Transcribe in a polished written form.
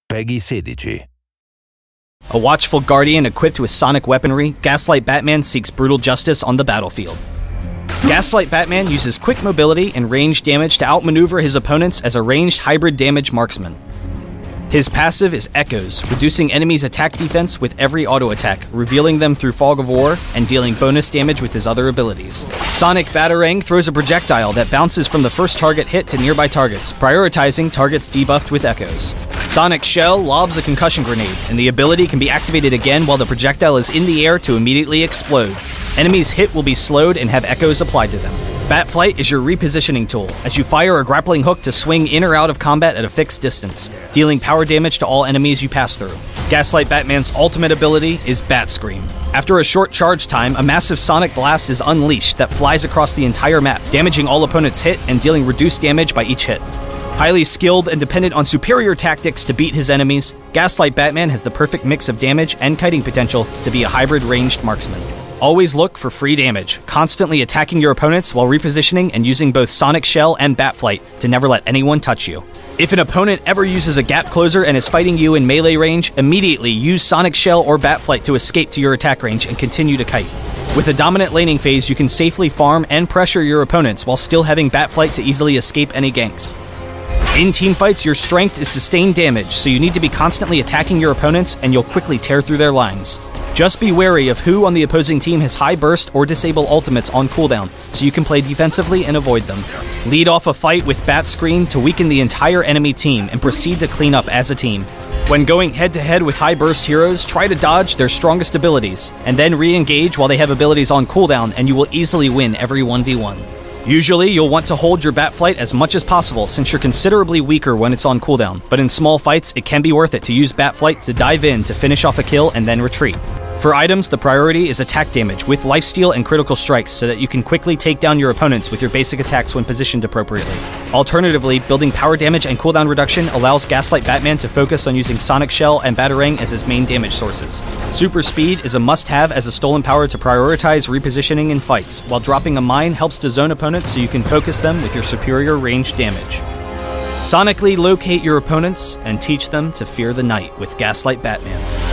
Peggy 16. A watchful guardian equipped with sonic weaponry, Gaslight Batman seeks brutal justice on the battlefield. Gaslight Batman uses quick mobility and range damage to outmaneuver his opponents as a ranged hybrid damage marksman. His passive is Echoes, reducing enemies' attack defense with every auto attack, revealing them through Fog of War, and dealing bonus damage with his other abilities. Sonic Batarang throws a projectile that bounces from the first target hit to nearby targets, prioritizing targets debuffed with Echoes. Sonic Shell lobs a concussion grenade, and the ability can be activated again while the projectile is in the air to immediately explode. Enemies hit will be slowed and have echoes applied to them. Batflight is your repositioning tool, as you fire a grappling hook to swing in or out of combat at a fixed distance, dealing power damage to all enemies you pass through. Gaslight Batman's ultimate ability is Bat Scream. After a short charge time, a massive sonic blast is unleashed that flies across the entire map, damaging all opponents hit and dealing reduced damage by each hit. Highly skilled and dependent on superior tactics to beat his enemies, Gaslight Batman has the perfect mix of damage and kiting potential to be a hybrid ranged marksman. Always look for free damage, constantly attacking your opponents while repositioning and using both Sonic Shell and Batflight to never let anyone touch you. If an opponent ever uses a gap closer and is fighting you in melee range, immediately use Sonic Shell or Batflight to escape to your attack range and continue to kite. With a dominant laning phase, you can safely farm and pressure your opponents while still having Batflight to easily escape any ganks. In teamfights, your strength is sustained damage, so you need to be constantly attacking your opponents and you'll quickly tear through their lines. Just be wary of who on the opposing team has high burst or disable ultimates on cooldown, so you can play defensively and avoid them. Lead off a fight with Bat Scream to weaken the entire enemy team and proceed to clean up as a team. When going head-to-head with high burst heroes, try to dodge their strongest abilities, and then re-engage while they have abilities on cooldown, and you will easily win every 1v1. Usually, you'll want to hold your Batflight as much as possible since you're considerably weaker when it's on cooldown, but in small fights, it can be worth it to use Batflight to dive in to finish off a kill and then retreat. For items, the priority is attack damage with lifesteal and critical strikes so that you can quickly take down your opponents with your basic attacks when positioned appropriately. Alternatively, building power damage and cooldown reduction allows Gaslight Batman to focus on using Sonic Shell and Batarang as his main damage sources. Super Speed is a must-have as a stolen power to prioritize repositioning in fights, while dropping a mine helps to zone opponents so you can focus them with your superior range damage. Sonically locate your opponents and teach them to fear the night with Gaslight Batman.